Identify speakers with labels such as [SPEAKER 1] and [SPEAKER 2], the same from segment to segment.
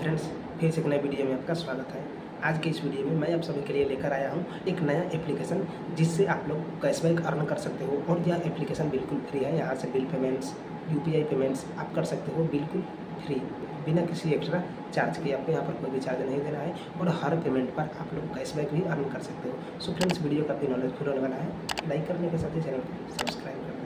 [SPEAKER 1] Friends, फिर से एक नए वीडियो में आपका स्वागत है। आज के इस वीडियो में मैं आप सभी के लिए लेकर आया हूं एक नया एप्लीकेशन जिससे आप लोग कैशबैक अर्न कर सकते हो। और यह एप्लीकेशन बिल्कुल फ्री है। यहाँ से बिल पेमेंट्स, यूपीआई पेमेंट्स आप कर सकते हो बिल्कुल फ्री, बिना किसी एक्स्ट्रा चार्ज के। आपको यहाँ पर कोई भी चार्ज नहीं देना है और हर पेमेंट पर आप लोग कैशबैक भी अर्न कर सकते हो। सो फ्रेंड्स, वीडियो काफ़ी नॉलेजफुल होने वाला है। लाइक करने के साथ ही चैनल को सब्सक्राइब कर देना।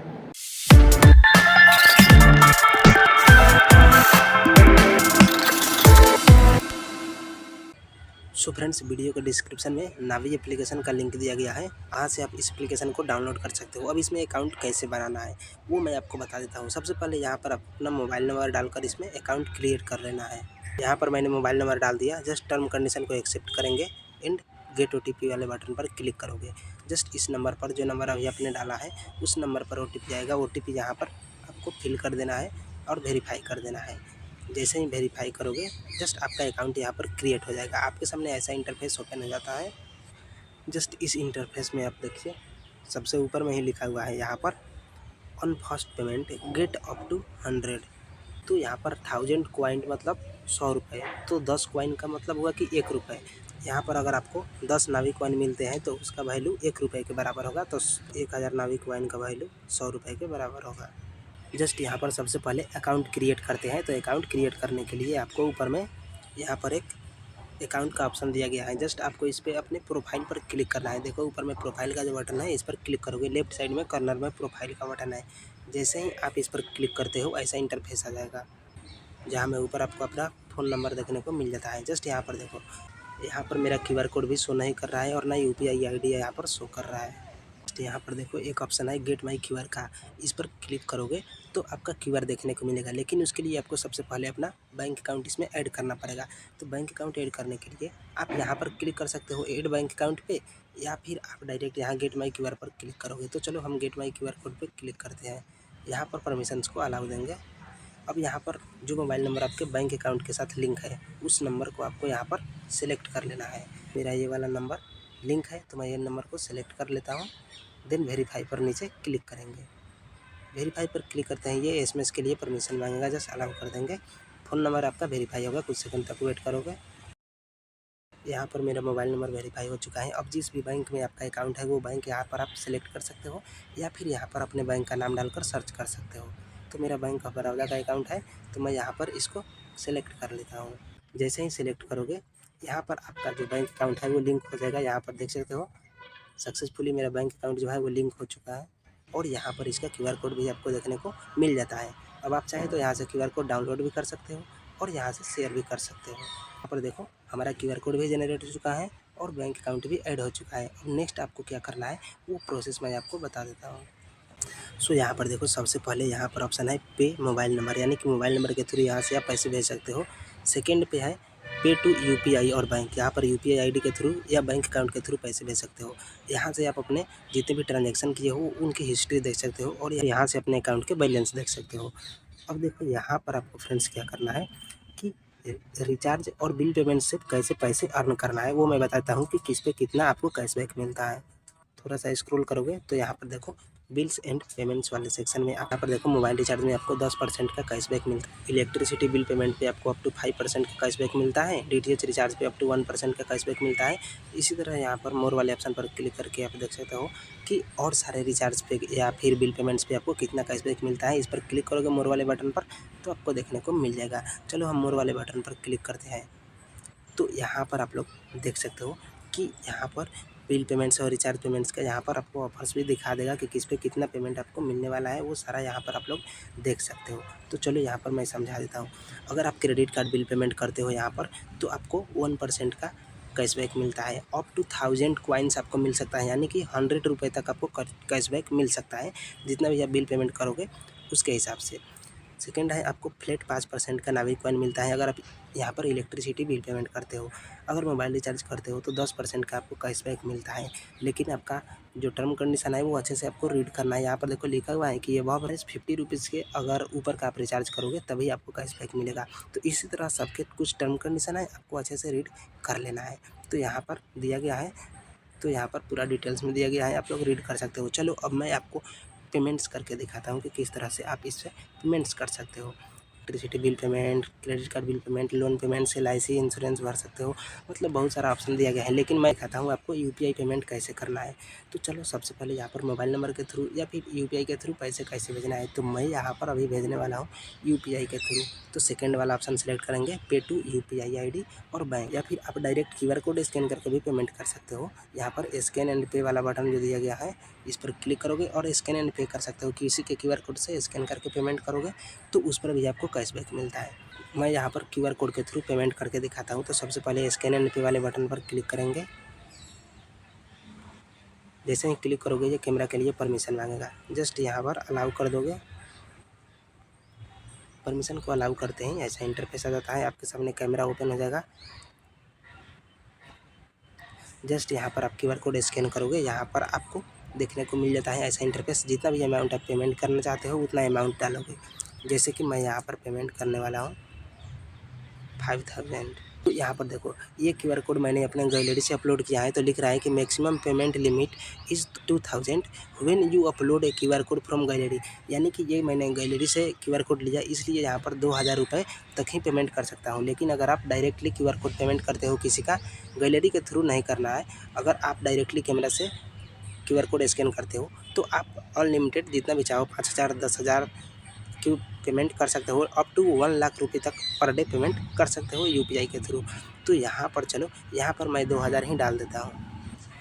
[SPEAKER 1] सो फ्रेंड्स, वीडियो के डिस्क्रिप्शन में नावी एप्लीकेशन का लिंक दिया गया है। वहाँ से आप इस एप्लीकेशन को डाउनलोड कर सकते हो। अब इसमें अकाउंट कैसे बनाना है वो मैं आपको बता देता हूँ। सबसे पहले यहाँ पर आप अपना मोबाइल नंबर डालकर इसमें अकाउंट क्रिएट कर लेना है। यहाँ पर मैंने मोबाइल नंबर डाल दिया। जस्ट टर्म कंडीशन को एक्सेप्ट करेंगे एंड गेट OTP वाले बटन पर क्लिक करोगे। जस्ट इस नंबर पर, जो नंबर अभी आपने डाला है उस नंबर पर OTP आएगा। OTP यहाँ पर आपको फिल कर देना है और वेरीफाई कर देना है। जैसे ही वेरीफाई करोगे जस्ट आपका अकाउंट यहाँ पर क्रिएट हो जाएगा। आपके सामने ऐसा इंटरफेस ओपन हो जाता है। जस्ट इस इंटरफेस में आप देखिए, सबसे ऊपर में ही लिखा हुआ है यहाँ पर on first payment get up to 100। तो यहाँ पर 1000 कॉइन मतलब 100 रुपये। तो 10 कॉइन का मतलब हुआ कि 1 रुपये। यहाँ पर अगर आपको 10 नावी कॉइन मिलते हैं तो उसका वैल्यू 1 रुपये के बराबर होगा। तो 1000 नावी कॉइन का वैल्यू 100 रुपये के बराबर होगा। जस्ट यहाँ पर सबसे पहले अकाउंट क्रिएट करते हैं। तो अकाउंट क्रिएट करने के लिए आपको ऊपर में यहाँ पर एक अकाउंट का ऑप्शन दिया गया है। जस्ट आपको इस पर अपने प्रोफाइल पर क्लिक करना है। देखो ऊपर में प्रोफाइल का जो बटन है इस पर क्लिक करोगे। लेफ्ट साइड में कॉर्नर में प्रोफाइल का बटन है। जैसे ही आप इस पर क्लिक करते हो ऐसा इंटरफेस आ जाएगा, जहाँ में ऊपर आपको अपना फ़ोन नंबर देखने को मिल जाता है। जस्ट यहाँ पर देखो, यहाँ पर मेरा QR कोड भी शो नहीं कर रहा है और ना UPI ID यहाँ पर शो कर रहा है। यहाँ पर देखो एक ऑप्शन है गेट माई QR का। इस पर क्लिक करोगे तो आपका QR देखने को मिलेगा। लेकिन उसके लिए आपको सबसे पहले अपना बैंक अकाउंट इसमें ऐड करना पड़ेगा। तो बैंक अकाउंट ऐड करने के लिए आप यहाँ पर क्लिक कर सकते हो ऐड बैंक अकाउंट पे, या फिर आप डायरेक्ट यहाँ गेट माई QR पर क्लिक करोगे। तो चलो हम गेट माई QR कोड पर क्लिक करते हैं। यहाँ पर परमिशंस को अलाउ देंगे। अब यहाँ पर जो मोबाइल नंबर आपके बैंक अकाउंट के साथ लिंक है उस नंबर को आपको यहाँ पर सिलेक्ट कर लेना है। मेरा ये वाला नंबर लिंक है तो मैं ये नंबर को सिलेक्ट कर लेता हूँ। देन वेरीफाई पर नीचे क्लिक करेंगे। वेरीफाई पर क्लिक करते हैं, ये SMS के लिए परमिशन मांगेगा। जस्ट अलाउ कर देंगे। फ़ोन नंबर आपका वेरीफाई होगा, कुछ सेकंड तक वेट करोगे। यहाँ पर मेरा मोबाइल नंबर वेरीफाई हो चुका है। अब जिस भी बैंक में आपका अकाउंट है वो बैंक यहाँ पर आप सिलेक्ट कर सकते हो, या फिर यहाँ पर अपने बैंक का नाम डालकर सर्च कर सकते हो। तो मेरा बैंक ऑफ बड़ौदा का अकाउंट है तो मैं यहाँ पर इसको सिलेक्ट कर लेता हूँ। जैसे ही सिलेक्ट करोगे यहाँ पर आपका जो बैंक अकाउंट है वो लिंक हो जाएगा। यहाँ पर देख सकते हो सक्सेसफुली मेरा बैंक अकाउंट जो है वो लिंक हो चुका है। और यहाँ पर इसका QR कोड भी आपको देखने को मिल जाता है। अब आप चाहें तो यहाँ से QR कोड डाउनलोड भी कर सकते हो और यहाँ से शेयर भी कर सकते हो। यहाँ पर देखो हमारा QR कोड भी जनरेट हो चुका है और बैंक अकाउंट भी ऐड हो चुका है। अब नेक्स्ट आपको क्या करना है वो प्रोसेस मैं आपको बता देता हूँ। सो यहाँ पर देखो, सबसे पहले यहाँ पर ऑप्शन है पे मोबाइल नंबर, यानी कि मोबाइल नंबर के थ्रू यहाँ से आप पैसे भेज सकते हो। सेकेंड पे है पे टू UPI और बैंक, यहाँ पर UPI ID के थ्रू या बैंक अकाउंट के थ्रू पैसे भेज सकते हो। यहाँ से आप अपने जितने भी ट्रांजैक्शन किए हो उनकी हिस्ट्री देख सकते हो और यहाँ से अपने अकाउंट के बैलेंस देख सकते हो। अब देखो यहाँ पर आपको फ्रेंड्स क्या करना है कि रिचार्ज और बिल पेमेंट से कैसे पैसे अर्न करना है वो मैं बताता हूँ कि किस पे कितना आपको कैशबैक मिलता है। थोड़ा सा स्क्रॉल करोगे तो यहाँ पर देखो बिल्स एंड पेमेंट्स वाले सेक्शन में यहाँ पर देखो मोबाइल रिचार्ज में आपको 10% का कैशबैक मिलता है। इलेक्ट्रिसिटी बिल पेमेंट पे आपको अप टू 5% का कैशबैक मिलता है। DTH रिचार्ज पे अप टू 1% का कैशबैक मिलता है। इसी तरह यहाँ पर मोर वाले ऑप्शन पर क्लिक करके आप देख सकते हो कि और सारे रिचार्ज पे या फिर बिल पेमेंट्स पे आपको कितना कैशबैक मिलता है। इस पर क्लिक करोगे मोर वाले बटन पर तो आपको देखने को मिल जाएगा। चलो हम मोर वाले बटन पर क्लिक करते हैं। तो यहाँ पर आप लोग देख सकते हो कि यहाँ पर बिल पेमेंट्स और रिचार्ज पेमेंट्स का यहाँ पर आपको ऑफर्स भी दिखा देगा कि किस पे कितना पेमेंट आपको मिलने वाला है। वो सारा यहाँ पर आप लोग देख सकते हो। तो चलो यहाँ पर मैं समझा देता हूँ। अगर आप क्रेडिट कार्ड बिल पेमेंट करते हो यहाँ पर तो आपको 1% का कैशबैक मिलता है। अप टू 1000 कॉइन्स आपको मिल सकता है, यानी कि 100 रुपये तक आपको कैशबैक मिल सकता है जितना भी आप बिल पेमेंट करोगे उसके हिसाब से। सेकेंड है आपको फ्लैट 5% का नावी कॉइन मिलता है अगर आप यहाँ पर इलेक्ट्रिसिटी बिल पेमेंट करते हो। अगर मोबाइल रिचार्ज करते हो तो 10% का आपको कैशबैक मिलता है। लेकिन आपका जो टर्म कंडीशन है वो अच्छे से आपको रीड करना है। यहाँ पर देखो लिखा हुआ है कि ये वह 50 रुपीज़ के अगर ऊपर का आप रिचार्ज करोगे तभी आपको कैशबैक मिलेगा। तो इसी तरह सबके कुछ टर्म कंडीशन है, आपको अच्छे से रीड कर लेना है। तो यहाँ पर दिया गया है, तो यहाँ पर पूरा डिटेल्स में दिया गया है, आप लोग रीड कर सकते हो। चलो अब मैं आपको पेमेंट्स करके दिखाता हूँ कि किस तरह से आप इससे पेमेंट्स कर सकते हो। Electricity bill payment, credit card bill payment, loan payment, LIC insurance भर सकते हो। मतलब बहुत सारा ऑप्शन दिया गया है, लेकिन मैं कहता हूँ आपको UPI पेमेंट कैसे करना है। तो चलो सबसे पहले यहाँ पर मोबाइल नंबर के थ्रू या फिर UPI के थ्रू पैसे कैसे भेजना है, तो मैं यहाँ पर अभी भेजने वाला हूँ UPI के थ्रू। तो सेकंड वाला ऑप्शन सेलेक्ट करेंगे, पे टू UPI ID और बैंक, या फिर आप डायरेक्ट QR कोड स्कैन करके भी पेमेंट कर सकते हो। यहाँ पर स्कैन एंड पे वाला बटन जो दिया गया है, इस पर क्लिक करोगे और स्कैन एंड पे कर सकते हो। किसी के QR कोड से स्कैन करके पेमेंट करोगे तो उस पर भी आपको कैशबैक मिलता है। मैं यहाँ पर QR कोड के थ्रू पेमेंट करके दिखाता हूँ। तो सबसे पहले स्कैन एंड पे वाले बटन पर क्लिक करेंगे। जैसे ही क्लिक करोगे ये कैमरा के लिए परमिशन मांगेगा, जस्ट यहाँ पर अलाउ कर दोगे। परमिशन को अलाउ करते ही ऐसा इंटरफेस आ जाता है, आपके सामने कैमरा ओपन हो जाएगा। जस्ट यहाँ पर आप QR कोड स्कैन करोगे, यहाँ पर आपको देखने को मिल जाता है ऐसा इंटरफेस। जितना भी अमाउंट आप पेमेंट करना चाहते हो उतना अमाउंट डालोगे। जैसे कि मैं यहाँ पर पेमेंट करने वाला हूँ 5000। तो यहाँ पर देखो ये QR कोड मैंने अपने गैलरी से अपलोड किया है, तो लिख रहा है कि maximum payment limit is 2000 when you upload A QR code from gallery. यानी कि ये मैंने गैलरी से QR कोड लिया, इसलिए यहाँ पर 2000 रुपये तक ही पेमेंट कर सकता हूँ। लेकिन अगर आप डायरेक्टली QR कोड पेमेंट करते हो किसी का, गैलरी के थ्रू नहीं करना है। अगर आप डायरेक्टली कैमरा से QR कोड स्कैन करते हो तो आप अनलिमिटेड जितना भी चाहो 5000, 10,000 की पेमेंट कर सकते हो। अप टू 1 लाख रुपये तक पर डे पेमेंट कर सकते हो UPI के थ्रू। तो यहाँ पर चलो, यहाँ पर मैं 2000 ही डाल देता हूँ।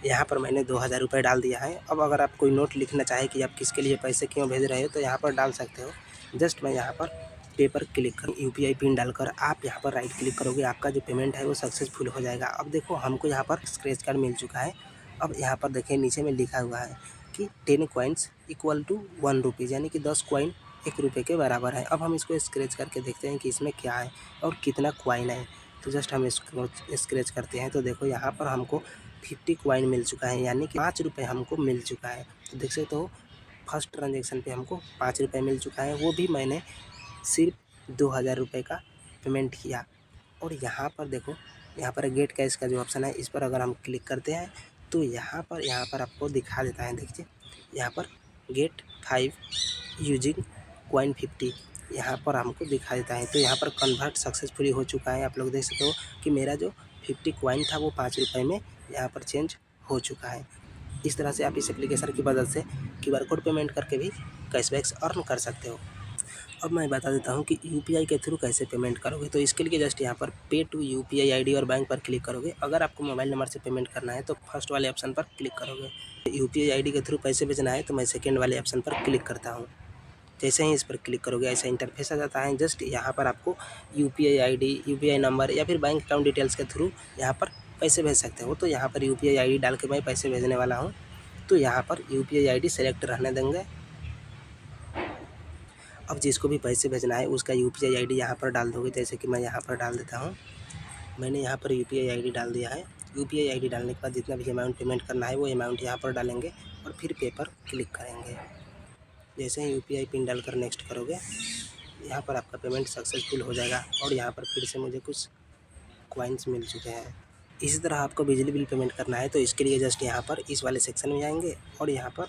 [SPEAKER 1] यहाँ पर मैंने 2000 रुपये डाल दिया है। अब अगर आप कोई नोट लिखना चाहे कि आप किसके लिए पैसे क्यों भेज रहे हो तो यहाँ पर डाल सकते हो। जस्ट मैं यहाँ पर पे पर क्लिक कर UPI पिन डालकर आप यहाँ पर राइट क्लिक करोगे, आपका जो पेमेंट है वो सक्सेसफुल हो जाएगा। अब देखो हमको यहाँ पर स्क्रैच कार्ड मिल चुका है। अब यहाँ पर देखिए नीचे में लिखा हुआ है कि 10 कॉइन्स इक्वल टू 1 रुपीज़, यानी कि 10 कॉइन 1 रुपये के बराबर है। अब हम इसको स्क्रैच करके देखते हैं कि इसमें क्या है और कितना कॉइन है। तो जस्ट हम इसको स्क्रैच करते हैं, तो देखो यहाँ पर हमको 50 कॉइन मिल चुका है, यानी कि 5 रुपये हमको मिल चुका है। तो देख सकते हो फर्स्ट ट्रांजेक्शन पे हमको 5 रुपये मिल चुका है, वो भी मैंने सिर्फ 2000 रुपये का पेमेंट किया। और यहाँ पर देखो, यहाँ पर गेट कैश का जो ऑप्शन है इस पर अगर हम क्लिक करते हैं तो यहाँ पर आपको दिखा देता है। देखिए यहाँ पर गेट 5 यूजिंग कॉइन 50 यहाँ पर हमको दिखा देता है। तो यहाँ पर कन्वर्ट सक्सेसफुली हो चुका है। आप लोग देख सकते हो कि मेरा जो 50 कॉइन था वो 5 रुपये में यहाँ पर चेंज हो चुका है। इस तरह से आप इस एप्लीकेशन की मदद से QR कोड पेमेंट करके भी कैशबैक्स अर्न कर सकते हो। अब मैं बता देता हूँ कि UPI के थ्रू कैसे पेमेंट करोगे। तो इसके लिए जस्ट यहाँ पर पे टू UPI ID और बैंक पर क्लिक करोगे। अगर आपको मोबाइल नंबर से पेमेंट करना है तो फर्स्ट वाले ऑप्शन पर क्लिक करोगे। UPI ID के थ्रू पैसे भेजना है तो मैं सेकेंड वाले ऑप्शन पर क्लिक करता हूँ। जैसे ही इस पर क्लिक करोगे ऐसा इंटरफेस आ जाता है। जस्ट यहाँ पर आपको UPI ID, UPI नंबर या फिर बैंक अकाउंट डिटेल्स के थ्रू यहाँ पर पैसे भेज सकते हो। तो यहाँ पर UPI ID डाल के मैं पैसे भेजने वाला हूँ। तो यहाँ पर UPI ID सेलेक्ट रहने देंगे। अब जिसको भी पैसे भेजना है उसका UPI ID यहाँ पर डाल दोगे, जैसे कि मैं यहाँ पर डाल देता हूँ। मैंने यहाँ पर UPI ID डाल दिया है। UPI ID डालने के बाद जितना भी अमाउंट पेमेंट करना है वो अमाउंट यहाँ पर डालेंगे और फिर पे पर क्लिक करेंगे। जैसे ही UPI पिन डालकर नेक्स्ट करोगे, यहाँ पर आपका पेमेंट सक्सेसफुल हो जाएगा और यहाँ पर फिर से मुझे कुछ कॉइन्स मिल चुके हैं। इसी तरह आपको बिजली बिल पेमेंट करना है तो इसके लिए जस्ट यहाँ पर इस वाले सेक्शन में जाएंगे और यहाँ पर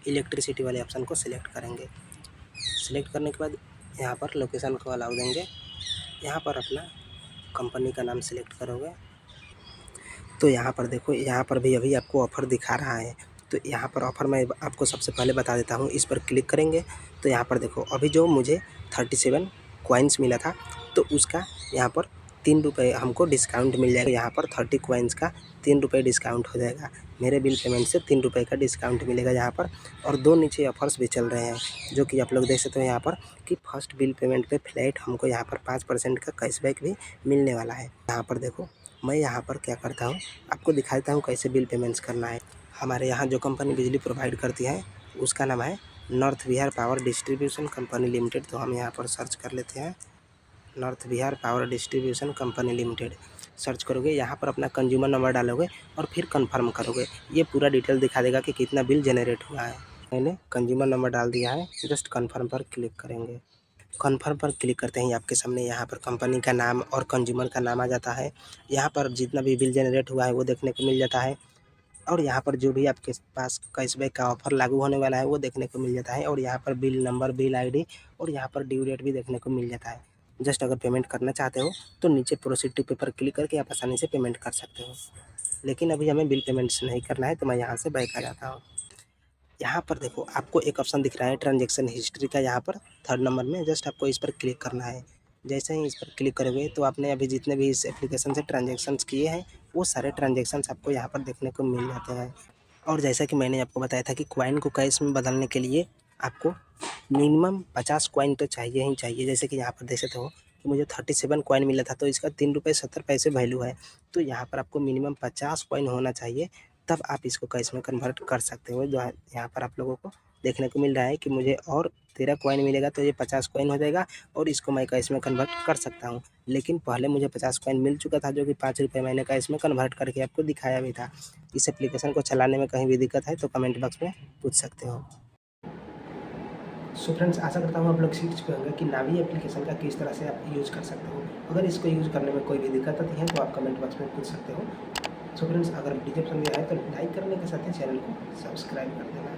[SPEAKER 1] इलेक्ट्रिसिटी वाले ऑप्शन को सिलेक्ट करेंगे। सिलेक्ट करने के बाद यहाँ पर लोकेशन को अलाउ देंगे। यहाँ पर अपना कंपनी का नाम सिलेक्ट करोगे। तो यहाँ पर देखो, यहाँ पर भी अभी आपको ऑफ़र दिखा रहा है। तो यहाँ पर ऑफ़र मैं आपको सबसे पहले बता देता हूँ। इस पर क्लिक करेंगे तो यहाँ पर देखो अभी जो मुझे 37 कॉइन्स मिला था तो उसका यहाँ पर 3 रुपये हमको डिस्काउंट मिल जाएगा। यहाँ पर 30 कॉइन्स का 3 रुपये डिस्काउंट हो जाएगा। मेरे बिल पेमेंट से 3 रुपये का डिस्काउंट मिलेगा यहाँ पर। और 2 नीचे ऑफर्स भी चल रहे हैं जो कि आप लोग देख सकते हो यहाँ पर कि फर्स्ट बिल पेमेंट पे फ्लैट हमको यहाँ पर 5% का कैशबैक भी मिलने वाला है। यहाँ पर देखो मैं यहाँ पर क्या करता हूँ, आपको दिखा देता हूँ कैसे बिल पेमेंट्स करना है। हमारे यहाँ जो कंपनी बिजली प्रोवाइड करती है उसका नाम है north Bihar power distribution company limited. तो हम यहाँ पर सर्च कर लेते हैं north Bihar power distribution company limited. Search करोगे, यहाँ पर अपना कंज्यूमर नंबर डालोगे और फिर कंफर्म करोगे। ये पूरा डिटेल दिखा देगा कि कितना बिल जनरेट हुआ है। मैंने कंज्यूमर नंबर डाल दिया है, जस्ट कंफर्म पर क्लिक करेंगे। कंफर्म पर क्लिक करते ही आपके सामने यहाँ पर कंपनी का नाम और कंज्यूमर का नाम आ जाता है। यहाँ पर जितना भी बिल जनरेट हुआ है वो देखने को मिल जाता है और यहाँ पर जो भी आपके पास कैशबैक का ऑफ़र लागू होने वाला है वो देखने को मिल जाता है। और यहाँ पर बिल नंबर, बिल ID और यहाँ पर ड्यू डेट भी देखने को मिल जाता है। जस्ट अगर पेमेंट करना चाहते हो तो नीचे प्रोसीड टू पे पर क्लिक करके आप आसानी से पेमेंट कर सकते हो। लेकिन अभी हमें बिल पेमेंट्स नहीं करना है, तो मैं यहाँ से बैक आ जाता हूँ। यहाँ पर देखो आपको एक ऑप्शन दिख रहा है ट्रांजैक्शन हिस्ट्री का, यहाँ पर थर्ड नंबर में जस्ट आपको इस पर क्लिक करना है। जैसे ही इस पर क्लिक करोगे तो आपने अभी जितने भी इस एप्लीकेशन से ट्रांजैक्शंस किए हैं वो सारे ट्रांजैक्शंस आपको यहाँ पर देखने को मिल जाते हैं। और जैसा कि मैंने आपको बताया था कि कॉइन को कैश में बदलने के लिए आपको मिनिमम 50 कॉइन तो चाहिए ही चाहिए। जैसे कि यहाँ पर देख सकते हो कि मुझे 37 कॉइन मिला था, तो इसका 3 रुपये 70 पैसे वैल्यू है। तो यहाँ पर आपको मिनिमम 50 कॉइन होना चाहिए, तब आप इसको कैश में कन्वर्ट कर सकते हो। जो है यहाँ पर आप लोगों को देखने को मिल रहा है कि मुझे और 13 कॉइन मिलेगा तो ये 50 कॉइन हो जाएगा और इसको मैं कैश में कन्वर्ट कर सकता हूँ। लेकिन पहले मुझे 50 कॉइन मिल चुका था, जो कि 5 रुपये मैंने कैश में कन्वर्ट करके आपको दिखाया भी था। इस एप्लीकेशन को चलाने में कहीं भी दिक्कत है तो कमेंट बॉक्स में पूछ सकते हो। सो फ्रेंड्स, आशा करता हूँ आप लोग सीख चुके होंगे कि नावी एप्लीकेशन का किस तरह से आप यूज़ कर सकते हो। अगर इसको यूज़ करने में कोई भी दिक्कत आती है तो आप कमेंट बॉक्स में पूछ सकते हो। सो फ्रेंड्स, अगर वीडियो पसंद आए तो लाइक करने के साथ ही चैनल को सब्सक्राइब कर देना।